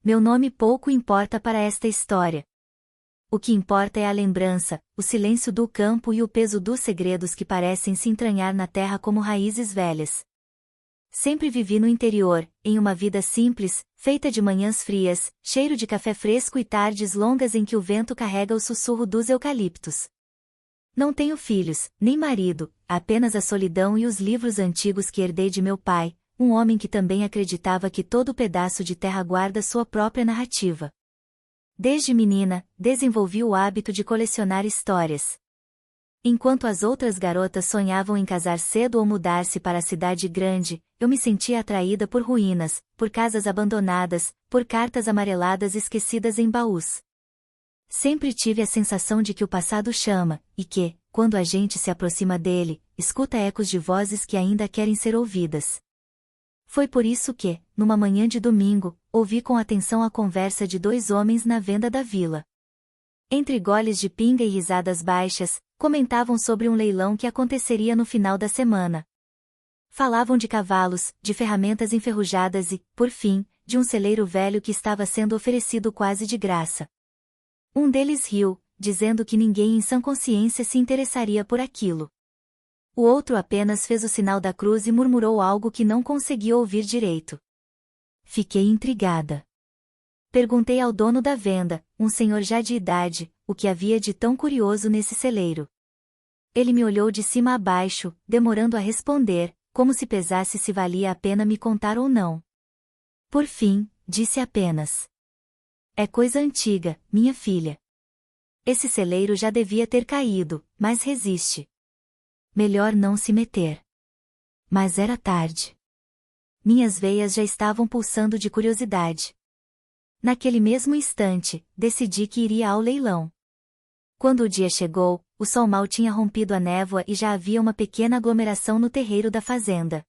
Meu nome pouco importa para esta história. O que importa é a lembrança, o silêncio do campo e o peso dos segredos que parecem se entranhar na terra como raízes velhas. Sempre vivi no interior, em uma vida simples, feita de manhãs frias, cheiro de café fresco e tardes longas em que o vento carrega o sussurro dos eucaliptos. Não tenho filhos, nem marido, apenas a solidão e os livros antigos que herdei de meu pai, um homem que também acreditava que todo pedaço de terra guarda sua própria narrativa. Desde menina, desenvolvi o hábito de colecionar histórias. Enquanto as outras garotas sonhavam em casar cedo ou mudar-se para a cidade grande, eu me sentia atraída por ruínas, por casas abandonadas, por cartas amareladas esquecidas em baús. Sempre tive a sensação de que o passado chama, e que, quando a gente se aproxima dele, escuta ecos de vozes que ainda querem ser ouvidas. Foi por isso que, numa manhã de domingo, ouvi com atenção a conversa de dois homens na venda da vila. Entre goles de pinga e risadas baixas, comentavam sobre um leilão que aconteceria no final da semana. Falavam de cavalos, de ferramentas enferrujadas e, por fim, de um celeiro velho que estava sendo oferecido quase de graça. Um deles riu, dizendo que ninguém em sã consciência se interessaria por aquilo. O outro apenas fez o sinal da cruz e murmurou algo que não conseguia ouvir direito. Fiquei intrigada. Perguntei ao dono da venda, um senhor já de idade, o que havia de tão curioso nesse celeiro. Ele me olhou de cima a baixo, demorando a responder, como se pesasse se valia a pena me contar ou não. Por fim, disse apenas: "É coisa antiga, minha filha. Esse celeiro já devia ter caído, mas resiste. Melhor não se meter." Mas era tarde. Minhas veias já estavam pulsando de curiosidade. Naquele mesmo instante, decidi que iria ao leilão. Quando o dia chegou, o sol mal tinha rompido a névoa e já havia uma pequena aglomeração no terreiro da fazenda.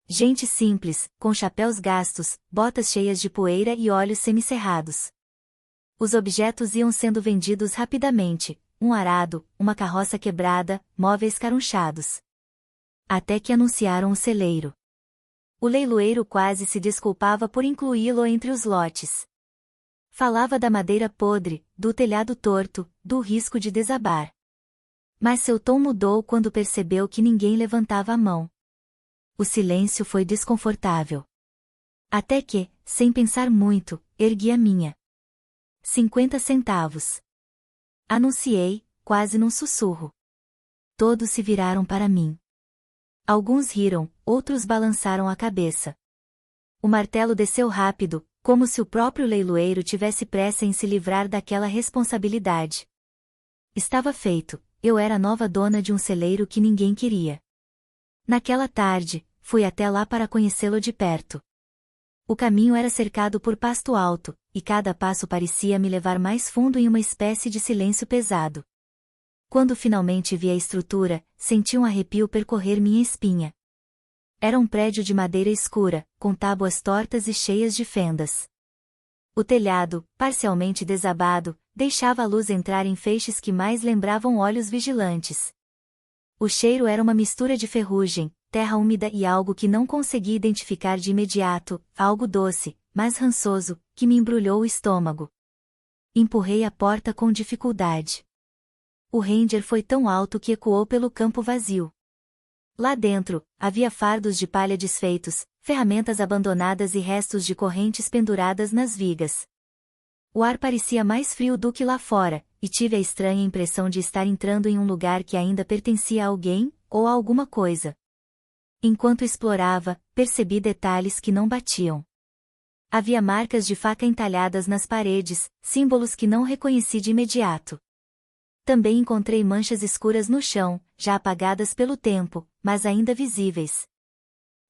Gente simples, com chapéus gastos, botas cheias de poeira e olhos semicerrados. Os objetos iam sendo vendidos rapidamente, um arado, uma carroça quebrada, móveis carunchados. Até que anunciaram o celeiro. O leiloeiro quase se desculpava por incluí-lo entre os lotes. Falava da madeira podre, do telhado torto, do risco de desabar. Mas seu tom mudou quando percebeu que ninguém levantava a mão. O silêncio foi desconfortável. Até que, sem pensar muito, ergui a minha. 50 centavos. Anunciei, quase num sussurro. Todos se viraram para mim. Alguns riram, outros balançaram a cabeça. O martelo desceu rápido, como se o próprio leiloeiro tivesse pressa em se livrar daquela responsabilidade. Estava feito, eu era a nova dona de um celeiro que ninguém queria. Naquela tarde, fui até lá para conhecê-lo de perto. O caminho era cercado por pasto alto, e cada passo parecia me levar mais fundo em uma espécie de silêncio pesado. Quando finalmente vi a estrutura, senti um arrepio percorrer minha espinha. Era um prédio de madeira escura, com tábuas tortas e cheias de fendas. O telhado, parcialmente desabado, deixava a luz entrar em feixes que mais lembravam olhos vigilantes. O cheiro era uma mistura de ferrugem, terra úmida e algo que não consegui identificar de imediato, algo doce, mas rançoso, que me embrulhou o estômago. Empurrei a porta com dificuldade. O render foi tão alto que ecoou pelo campo vazio. Lá dentro, havia fardos de palha desfeitos, ferramentas abandonadas e restos de correntes penduradas nas vigas. O ar parecia mais frio do que lá fora, e tive a estranha impressão de estar entrando em um lugar que ainda pertencia a alguém, ou a alguma coisa. Enquanto explorava, percebi detalhes que não batiam. Havia marcas de faca entalhadas nas paredes, símbolos que não reconheci de imediato. Também encontrei manchas escuras no chão, já apagadas pelo tempo, mas ainda visíveis.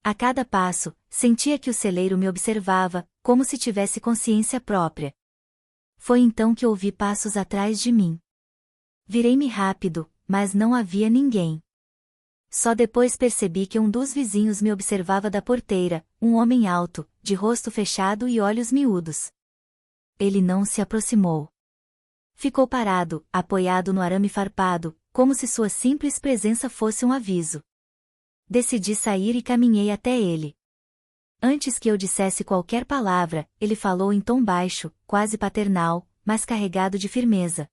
A cada passo, sentia que o celeiro me observava, como se tivesse consciência própria. Foi então que ouvi passos atrás de mim. Virei-me rápido, mas não havia ninguém. Só depois percebi que um dos vizinhos me observava da porteira, um homem alto, de rosto fechado e olhos miúdos. Ele não se aproximou. Ficou parado, apoiado no arame farpado, como se sua simples presença fosse um aviso. Decidi sair e caminhei até ele. Antes que eu dissesse qualquer palavra, ele falou em tom baixo, quase paternal, mas carregado de firmeza.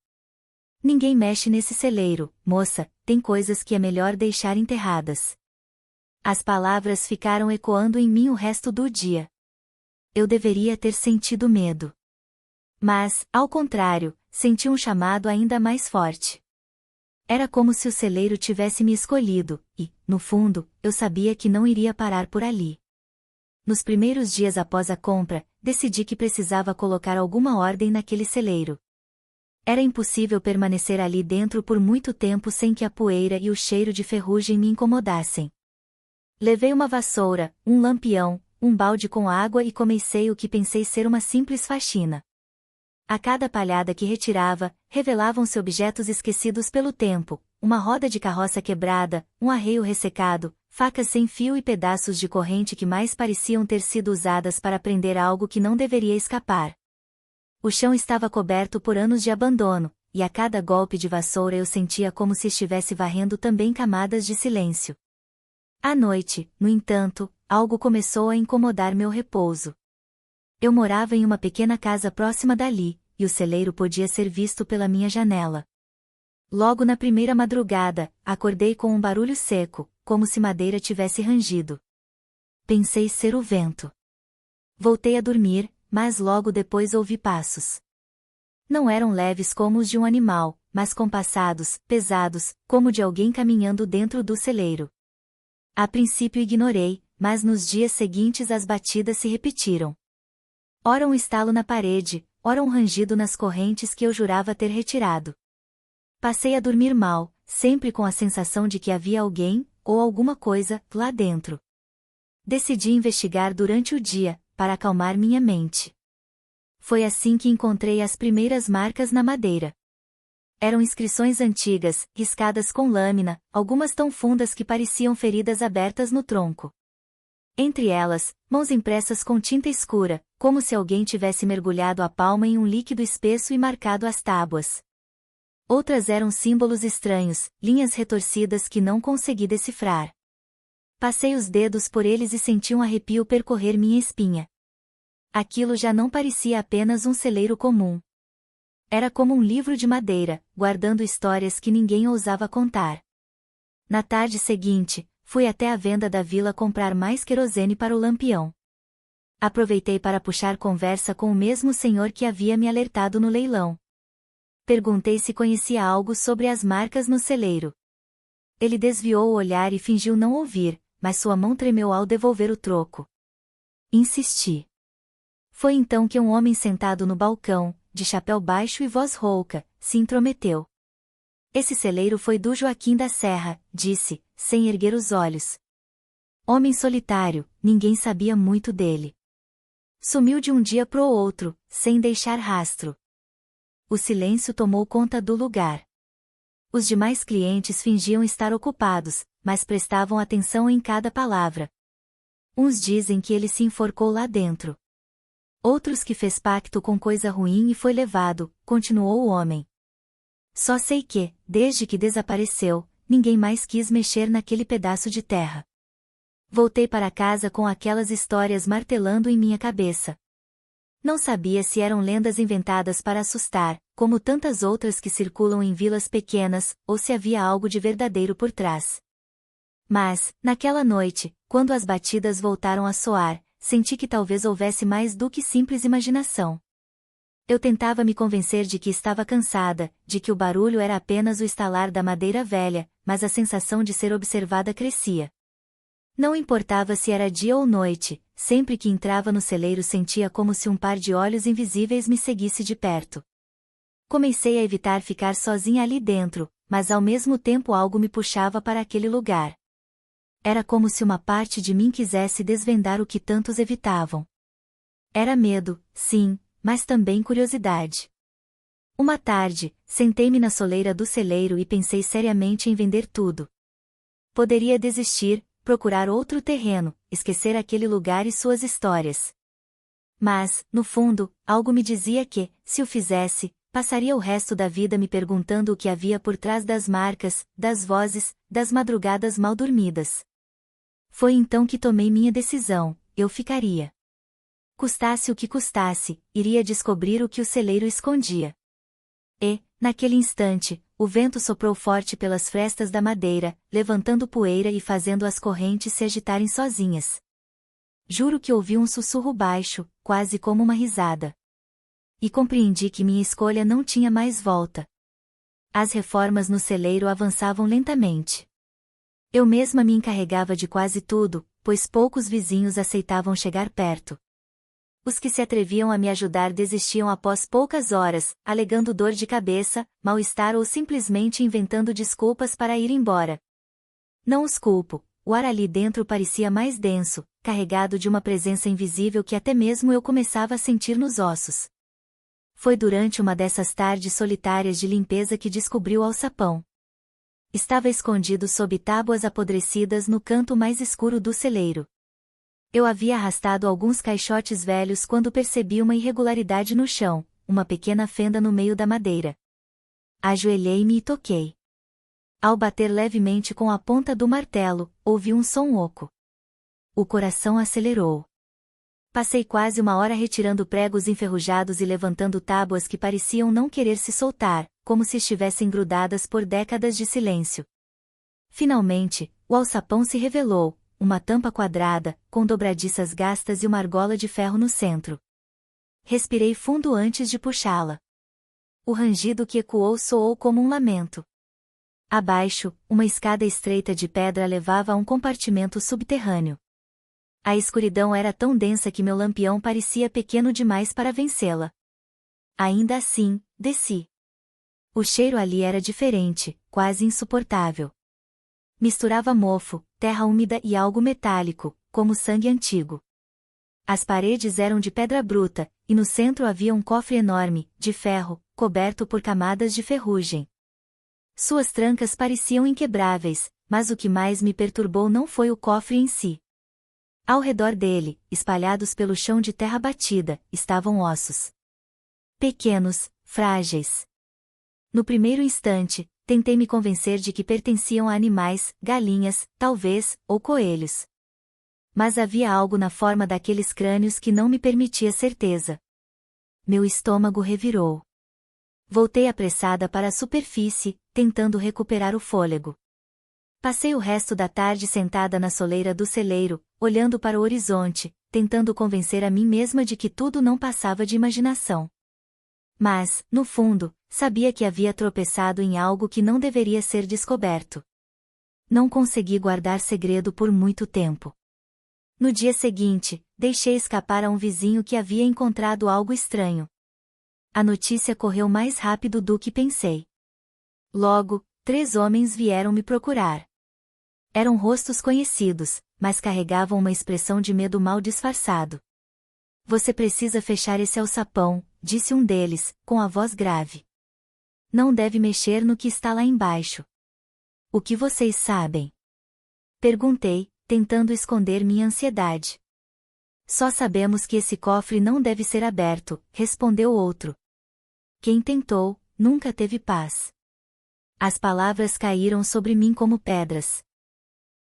Ninguém mexe nesse celeiro, moça, tem coisas que é melhor deixar enterradas. As palavras ficaram ecoando em mim o resto do dia. Eu deveria ter sentido medo. Mas, ao contrário, senti um chamado ainda mais forte. Era como se o celeiro tivesse me escolhido, e, no fundo, eu sabia que não iria parar por ali. Nos primeiros dias após a compra, decidi que precisava colocar alguma ordem naquele celeiro. Era impossível permanecer ali dentro por muito tempo sem que a poeira e o cheiro de ferrugem me incomodassem. Levei uma vassoura, um lampião, um balde com água e comecei o que pensei ser uma simples faxina. A cada palhada que retirava, revelavam-se objetos esquecidos pelo tempo, uma roda de carroça quebrada, um arreio ressecado, facas sem fio e pedaços de corrente que mais pareciam ter sido usadas para prender algo que não deveria escapar. O chão estava coberto por anos de abandono, e a cada golpe de vassoura eu sentia como se estivesse varrendo também camadas de silêncio. À noite, no entanto, algo começou a incomodar meu repouso. Eu morava em uma pequena casa próxima dali, e o celeiro podia ser visto pela minha janela. Logo na primeira madrugada, acordei com um barulho seco, como se madeira tivesse rangido. Pensei ser o vento. Voltei a dormir, mas logo depois ouvi passos. Não eram leves como os de um animal, mas compassados, pesados, como de alguém caminhando dentro do celeiro. A princípio ignorei, mas nos dias seguintes as batidas se repetiram. Ora um estalo na parede, ora um rangido nas correntes que eu jurava ter retirado. Passei a dormir mal, sempre com a sensação de que havia alguém, ou alguma coisa, lá dentro. Decidi investigar durante o dia, para acalmar minha mente. Foi assim que encontrei as primeiras marcas na madeira. Eram inscrições antigas, riscadas com lâmina, algumas tão fundas que pareciam feridas abertas no tronco. Entre elas, mãos impressas com tinta escura, como se alguém tivesse mergulhado a palma em um líquido espesso e marcado as tábuas. Outras eram símbolos estranhos, linhas retorcidas que não consegui decifrar. Passei os dedos por eles e senti um arrepio percorrer minha espinha. Aquilo já não parecia apenas um celeiro comum. Era como um livro de madeira, guardando histórias que ninguém ousava contar. Na tarde seguinte, fui até a venda da vila comprar mais querosene para o lampião. Aproveitei para puxar conversa com o mesmo senhor que havia me alertado no leilão. Perguntei se conhecia algo sobre as marcas no celeiro. Ele desviou o olhar e fingiu não ouvir, mas sua mão tremeu ao devolver o troco. Insisti. Foi então que um homem sentado no balcão, de chapéu baixo e voz rouca, se intrometeu. Esse celeiro foi do Joaquim da Serra, disse, sem erguer os olhos. Homem solitário, ninguém sabia muito dele. Sumiu de um dia pro outro, sem deixar rastro. O silêncio tomou conta do lugar. Os demais clientes fingiam estar ocupados, mas prestavam atenção em cada palavra. Uns dizem que ele se enforcou lá dentro. Outros que fez pacto com coisa ruim e foi levado, continuou o homem. Só sei que, desde que desapareceu, ninguém mais quis mexer naquele pedaço de terra. Voltei para casa com aquelas histórias martelando em minha cabeça. Não sabia se eram lendas inventadas para assustar, como tantas outras que circulam em vilas pequenas, ou se havia algo de verdadeiro por trás. Mas, naquela noite, quando as batidas voltaram a soar, senti que talvez houvesse mais do que simples imaginação. Eu tentava me convencer de que estava cansada, de que o barulho era apenas o estalar da madeira velha, mas a sensação de ser observada crescia. Não importava se era dia ou noite, sempre que entrava no celeiro sentia como se um par de olhos invisíveis me seguisse de perto. Comecei a evitar ficar sozinha ali dentro, mas ao mesmo tempo algo me puxava para aquele lugar. Era como se uma parte de mim quisesse desvendar o que tantos evitavam. Era medo, sim, mas também curiosidade. Uma tarde, sentei-me na soleira do celeiro e pensei seriamente em vender tudo. Poderia desistir, procurar outro terreno, esquecer aquele lugar e suas histórias. Mas, no fundo, algo me dizia que, se o fizesse, passaria o resto da vida me perguntando o que havia por trás das marcas, das vozes, das madrugadas mal dormidas. Foi então que tomei minha decisão, eu ficaria. Custasse o que custasse, iria descobrir o que o celeiro escondia. E, naquele instante, o vento soprou forte pelas frestas da madeira, levantando poeira e fazendo as correntes se agitarem sozinhas. Juro que ouvi um sussurro baixo, quase como uma risada. E compreendi que minha escolha não tinha mais volta. As reformas no celeiro avançavam lentamente. Eu mesma me encarregava de quase tudo, pois poucos vizinhos aceitavam chegar perto. Os que se atreviam a me ajudar desistiam após poucas horas, alegando dor de cabeça, mal-estar ou simplesmente inventando desculpas para ir embora. Não os culpo, o ar ali dentro parecia mais denso, carregado de uma presença invisível que até mesmo eu começava a sentir nos ossos. Foi durante uma dessas tardes solitárias de limpeza que descobri o alçapão. Estava escondido sob tábuas apodrecidas no canto mais escuro do celeiro. Eu havia arrastado alguns caixotes velhos quando percebi uma irregularidade no chão, uma pequena fenda no meio da madeira. Ajoelhei-me e toquei. Ao bater levemente com a ponta do martelo, ouvi um som oco. O coração acelerou. Passei quase uma hora retirando pregos enferrujados e levantando tábuas que pareciam não querer se soltar, como se estivessem grudadas por décadas de silêncio. Finalmente, o alçapão se revelou, uma tampa quadrada, com dobradiças gastas e uma argola de ferro no centro. Respirei fundo antes de puxá-la. O rangido que ecoou soou como um lamento. Abaixo, uma escada estreita de pedra levava a um compartimento subterrâneo. A escuridão era tão densa que meu lampião parecia pequeno demais para vencê-la. Ainda assim, desci. O cheiro ali era diferente, quase insuportável. Misturava mofo, terra úmida e algo metálico, como sangue antigo. As paredes eram de pedra bruta, e no centro havia um cofre enorme, de ferro, coberto por camadas de ferrugem. Suas trancas pareciam inquebráveis, mas o que mais me perturbou não foi o cofre em si. Ao redor dele, espalhados pelo chão de terra batida, estavam ossos. Pequenos, frágeis. No primeiro instante, tentei me convencer de que pertenciam a animais, galinhas, talvez, ou coelhos. Mas havia algo na forma daqueles crânios que não me permitia certeza. Meu estômago revirou. Voltei apressada para a superfície, tentando recuperar o fôlego. Passei o resto da tarde sentada na soleira do celeiro, olhando para o horizonte, tentando convencer a mim mesma de que tudo não passava de imaginação. Mas, no fundo, sabia que havia tropeçado em algo que não deveria ser descoberto. Não consegui guardar segredo por muito tempo. No dia seguinte, deixei escapar a um vizinho que havia encontrado algo estranho. A notícia correu mais rápido do que pensei. Logo, 3 homens vieram me procurar. Eram rostos conhecidos, mas carregavam uma expressão de medo mal disfarçado. Você precisa fechar esse alçapão, disse um deles, com a voz grave. Não deve mexer no que está lá embaixo. O que vocês sabem? Perguntei, tentando esconder minha ansiedade. Só sabemos que esse cofre não deve ser aberto, respondeu outro. Quem tentou, nunca teve paz. As palavras caíram sobre mim como pedras.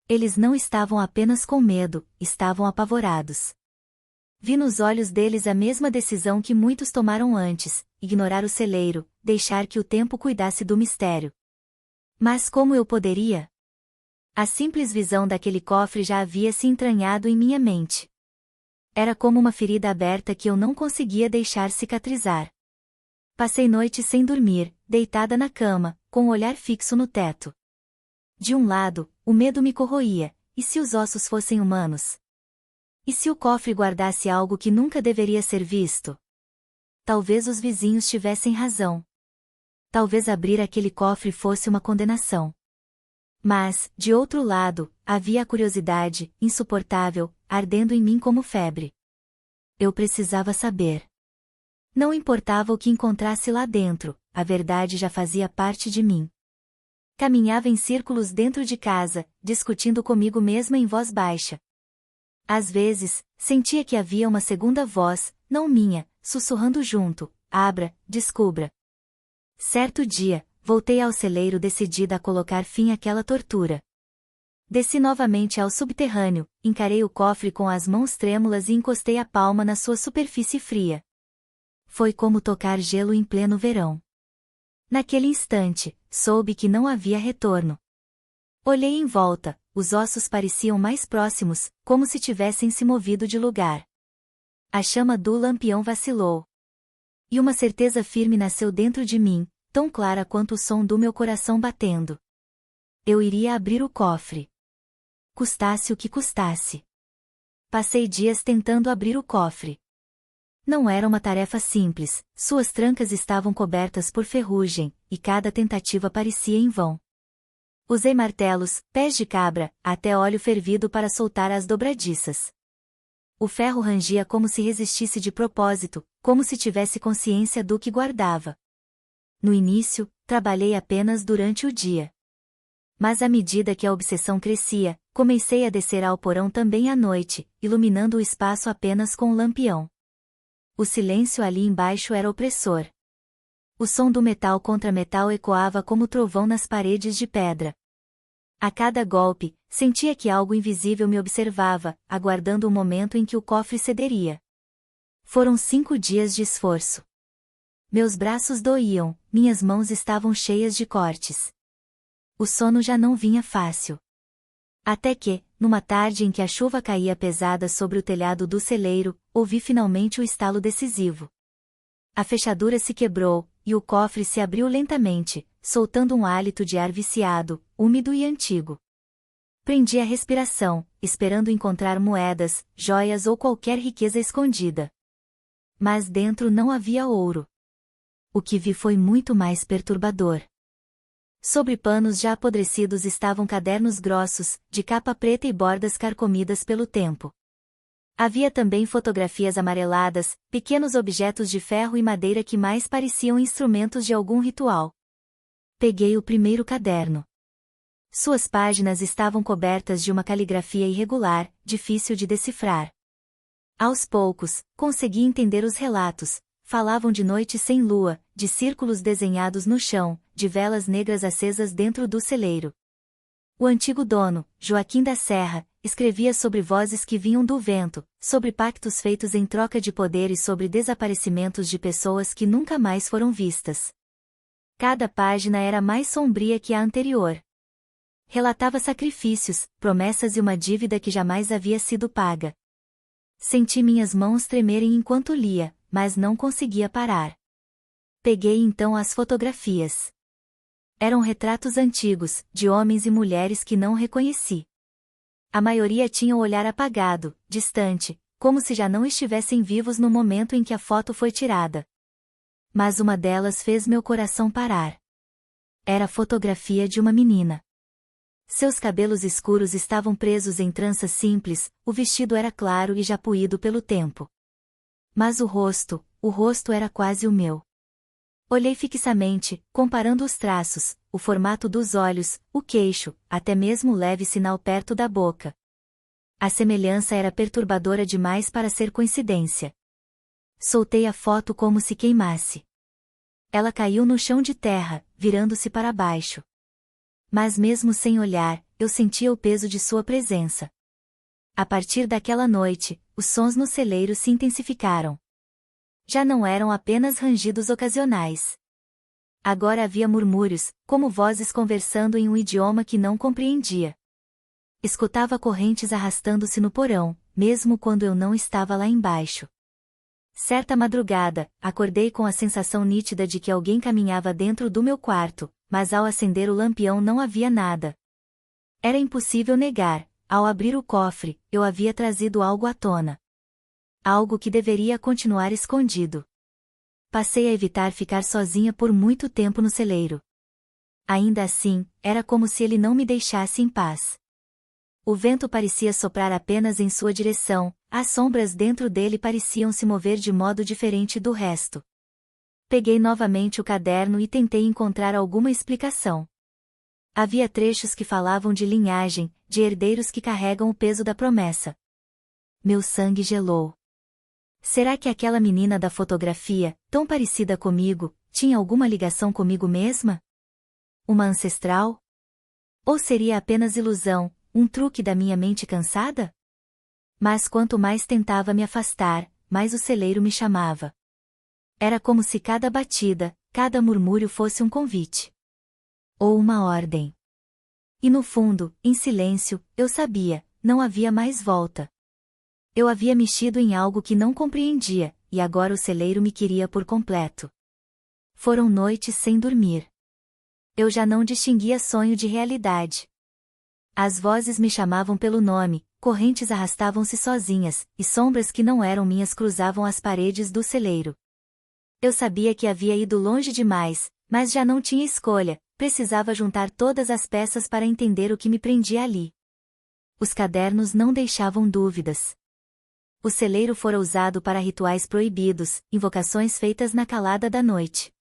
Eles não estavam apenas com medo, estavam apavorados. Vi nos olhos deles a mesma decisão que muitos tomaram antes, ignorar o celeiro, deixar que o tempo cuidasse do mistério. Mas como eu poderia? A simples visão daquele cofre já havia se entranhado em minha mente. Era como uma ferida aberta que eu não conseguia deixar cicatrizar. Passei noites sem dormir, deitada na cama, com o olhar fixo no teto. De um lado, o medo me corroía, e se os ossos fossem humanos? E se o cofre guardasse algo que nunca deveria ser visto? Talvez os vizinhos tivessem razão. Talvez abrir aquele cofre fosse uma condenação. Mas, de outro lado, havia a curiosidade, insuportável, ardendo em mim como febre. Eu precisava saber. Não importava o que encontrasse lá dentro, a verdade já fazia parte de mim. Caminhava em círculos dentro de casa, discutindo comigo mesma em voz baixa. Às vezes, sentia que havia uma segunda voz, não minha, sussurrando junto: abra, descubra. Certo dia, voltei ao celeiro decidida a colocar fim àquela tortura. Desci novamente ao subterrâneo, encarei o cofre com as mãos trêmulas e encostei a palma na sua superfície fria. Foi como tocar gelo em pleno verão. Naquele instante, soube que não havia retorno. Olhei em volta, os ossos pareciam mais próximos, como se tivessem se movido de lugar. A chama do lampião vacilou. E uma certeza firme nasceu dentro de mim, tão clara quanto o som do meu coração batendo. Eu iria abrir o cofre. Custasse o que custasse. Passei dias tentando abrir o cofre. Não era uma tarefa simples, suas trancas estavam cobertas por ferrugem, e cada tentativa parecia em vão. Usei martelos, pés de cabra, até óleo fervido para soltar as dobradiças. O ferro rangia como se resistisse de propósito, como se tivesse consciência do que guardava. No início, trabalhei apenas durante o dia. Mas à medida que a obsessão crescia, comecei a descer ao porão também à noite, iluminando o espaço apenas com o lampião. O silêncio ali embaixo era opressor. O som do metal contra metal ecoava como trovão nas paredes de pedra. A cada golpe, sentia que algo invisível me observava, aguardando o momento em que o cofre cederia. Foram 5 dias de esforço. Meus braços doíam, minhas mãos estavam cheias de cortes. O sono já não vinha fácil. Até que, numa tarde em que a chuva caía pesada sobre o telhado do celeiro, ouvi finalmente o estalo decisivo. A fechadura se quebrou, e o cofre se abriu lentamente, soltando um hálito de ar viciado, úmido e antigo. Prendi a respiração, esperando encontrar moedas, joias ou qualquer riqueza escondida. Mas dentro não havia ouro. O que vi foi muito mais perturbador. Sobre panos já apodrecidos estavam cadernos grossos, de capa preta e bordas carcomidas pelo tempo. Havia também fotografias amareladas, pequenos objetos de ferro e madeira que mais pareciam instrumentos de algum ritual. Peguei o primeiro caderno. Suas páginas estavam cobertas de uma caligrafia irregular, difícil de decifrar. Aos poucos, consegui entender os relatos. Falavam de noites sem lua, de círculos desenhados no chão, de velas negras acesas dentro do celeiro. O antigo dono, Joaquim da Serra, escrevia sobre vozes que vinham do vento, sobre pactos feitos em troca de poder e sobre desaparecimentos de pessoas que nunca mais foram vistas. Cada página era mais sombria que a anterior. Relatava sacrifícios, promessas e uma dívida que jamais havia sido paga. Senti minhas mãos tremerem enquanto lia, mas não conseguia parar. Peguei então as fotografias. Eram retratos antigos, de homens e mulheres que não reconheci. A maioria tinha o olhar apagado, distante, como se já não estivessem vivos no momento em que a foto foi tirada. Mas uma delas fez meu coração parar. Era a fotografia de uma menina. Seus cabelos escuros estavam presos em tranças simples, o vestido era claro e já poído pelo tempo. Mas o rosto era quase o meu. Olhei fixamente, comparando os traços, o formato dos olhos, o queixo, até mesmo o leve sinal perto da boca. A semelhança era perturbadora demais para ser coincidência. Soltei a foto como se queimasse. Ela caiu no chão de terra, virando-se para baixo. Mas mesmo sem olhar, eu sentia o peso de sua presença. A partir daquela noite, os sons no celeiro se intensificaram. Já não eram apenas rangidos ocasionais. Agora havia murmúrios, como vozes conversando em um idioma que não compreendia. Escutava correntes arrastando-se no porão, mesmo quando eu não estava lá embaixo. Certa madrugada, acordei com a sensação nítida de que alguém caminhava dentro do meu quarto, mas ao acender o lampião não havia nada. Era impossível negar. Ao abrir o cofre, eu havia trazido algo à tona. Algo que deveria continuar escondido. Passei a evitar ficar sozinha por muito tempo no celeiro. Ainda assim, era como se ele não me deixasse em paz. O vento parecia soprar apenas em sua direção, as sombras dentro dele pareciam se mover de modo diferente do resto. Peguei novamente o caderno e tentei encontrar alguma explicação. Havia trechos que falavam de linhagem, de herdeiros que carregam o peso da promessa. Meu sangue gelou. Será que aquela menina da fotografia, tão parecida comigo, tinha alguma ligação comigo mesma? Uma ancestral? Ou seria apenas ilusão, Um truque da minha mente cansada? Mas quanto mais tentava me afastar, mais o celeiro me chamava. Era como se cada batida, cada murmúrio fosse um convite. Ou uma ordem. E no fundo, em silêncio, eu sabia, não havia mais volta. Eu havia mexido em algo que não compreendia, e agora o celeiro me queria por completo. Foram noites sem dormir. Eu já não distinguia sonho de realidade. As vozes me chamavam pelo nome, correntes arrastavam-se sozinhas, e sombras que não eram minhas cruzavam as paredes do celeiro. Eu sabia que havia ido longe demais, mas já não tinha escolha, precisava juntar todas as peças para entender o que me prendia ali. Os cadernos não deixavam dúvidas. O celeiro fora usado para rituais proibidos, invocações feitas na calada da noite.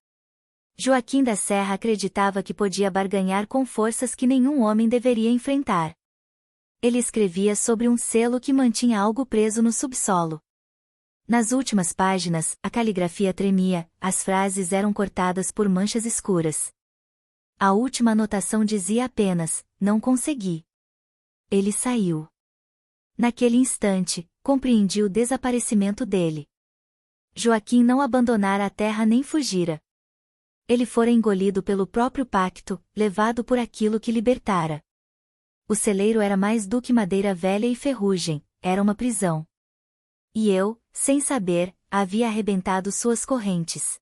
Joaquim da Serra acreditava que podia barganhar com forças que nenhum homem deveria enfrentar. Ele escrevia sobre um selo que mantinha algo preso no subsolo. Nas últimas páginas, a caligrafia tremia, as frases eram cortadas por manchas escuras. A última anotação dizia apenas: não consegui. Ele saiu. Naquele instante, compreendi o desaparecimento dele. Joaquim não abandonara a terra nem fugira. Ele fora engolido pelo próprio pacto, levado por aquilo que libertara. O celeiro era mais do que madeira velha e ferrugem, era uma prisão. E eu, sem saber, havia arrebentado suas correntes.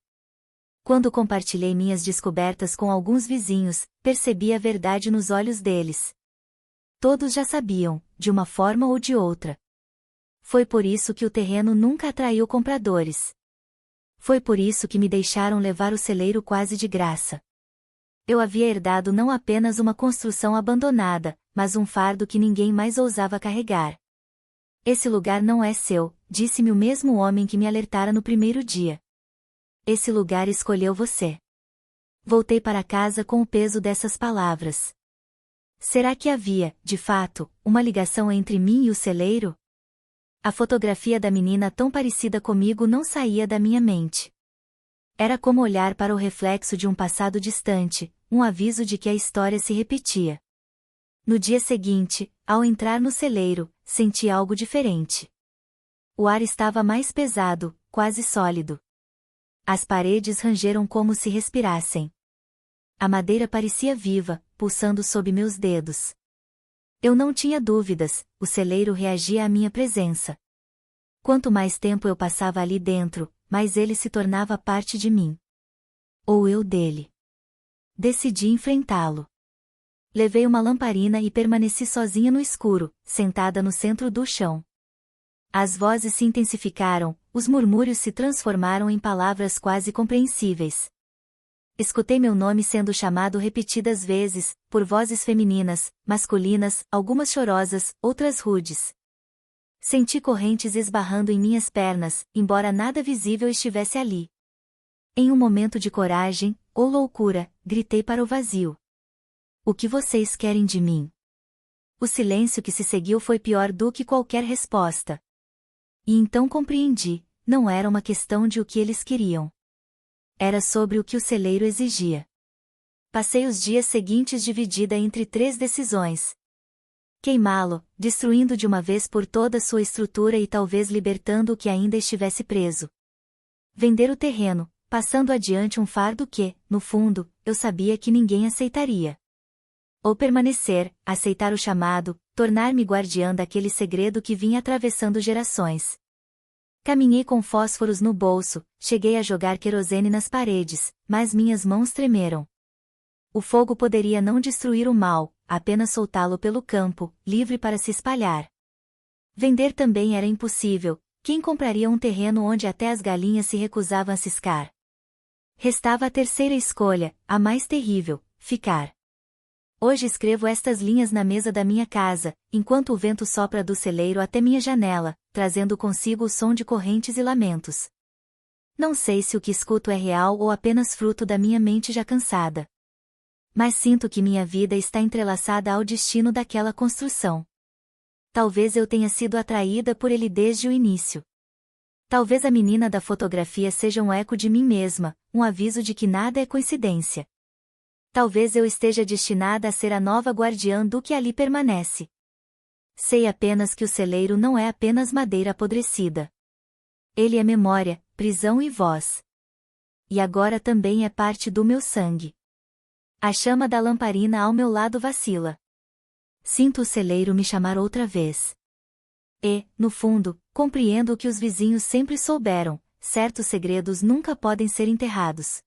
Quando compartilhei minhas descobertas com alguns vizinhos, percebi a verdade nos olhos deles. Todos já sabiam, de uma forma ou de outra. Foi por isso que o terreno nunca atraiu compradores. Foi por isso que me deixaram levar o celeiro quase de graça. Eu havia herdado não apenas uma construção abandonada, mas um fardo que ninguém mais ousava carregar. Esse lugar não é seu, disse-me o mesmo homem que me alertara no primeiro dia. Esse lugar escolheu você. Voltei para casa com o peso dessas palavras. Será que havia, de fato, uma ligação entre mim e o celeiro? A fotografia da menina tão parecida comigo não saía da minha mente. Era como olhar para o reflexo de um passado distante, um aviso de que a história se repetia. No dia seguinte, ao entrar no celeiro, senti algo diferente. O ar estava mais pesado, quase sólido. As paredes rangeram como se respirassem. A madeira parecia viva, pulsando sob meus dedos. Eu não tinha dúvidas, o celeiro reagia à minha presença. Quanto mais tempo eu passava ali dentro, mais ele se tornava parte de mim. Ou eu dele. Decidi enfrentá-lo. Levei uma lamparina e permaneci sozinha no escuro, sentada no centro do chão. As vozes se intensificaram, os murmúrios se transformaram em palavras quase compreensíveis. Escutei meu nome sendo chamado repetidas vezes, por vozes femininas, masculinas, algumas chorosas, outras rudes. Senti correntes esbarrando em minhas pernas, embora nada visível estivesse ali. Em um momento de coragem, ou loucura, gritei para o vazio. O que vocês querem de mim? O silêncio que se seguiu foi pior do que qualquer resposta. E então compreendi, não era uma questão de o que eles queriam. Era sobre o que o celeiro exigia. Passei os dias seguintes dividida entre 3 decisões. Queimá-lo, destruindo de uma vez por todas sua estrutura e talvez libertando o que ainda estivesse preso. Vender o terreno, passando adiante um fardo que, no fundo, eu sabia que ninguém aceitaria. Ou permanecer, aceitar o chamado, tornar-me guardiã daquele segredo que vinha atravessando gerações. Caminhei com fósforos no bolso, cheguei a jogar querosene nas paredes, mas minhas mãos tremeram. O fogo poderia não destruir o mal, apenas soltá-lo pelo campo, livre para se espalhar. Vender também era impossível, quem compraria um terreno onde até as galinhas se recusavam a ciscar? Restava a terceira escolha, a mais terrível, ficar. Hoje escrevo estas linhas na mesa da minha casa, enquanto o vento sopra do celeiro até minha janela, trazendo consigo o som de correntes e lamentos. Não sei se o que escuto é real ou apenas fruto da minha mente já cansada. Mas sinto que minha vida está entrelaçada ao destino daquela construção. Talvez eu tenha sido atraída por ele desde o início. Talvez a menina da fotografia seja um eco de mim mesma, um aviso de que nada é coincidência. Talvez eu esteja destinada a ser a nova guardiã do que ali permanece. Sei apenas que o celeiro não é apenas madeira apodrecida. Ele é memória, prisão e voz. E agora também é parte do meu sangue. A chama da lamparina ao meu lado vacila. Sinto o celeiro me chamar outra vez. E, no fundo, compreendo o que os vizinhos sempre souberam: certos segredos nunca podem ser enterrados.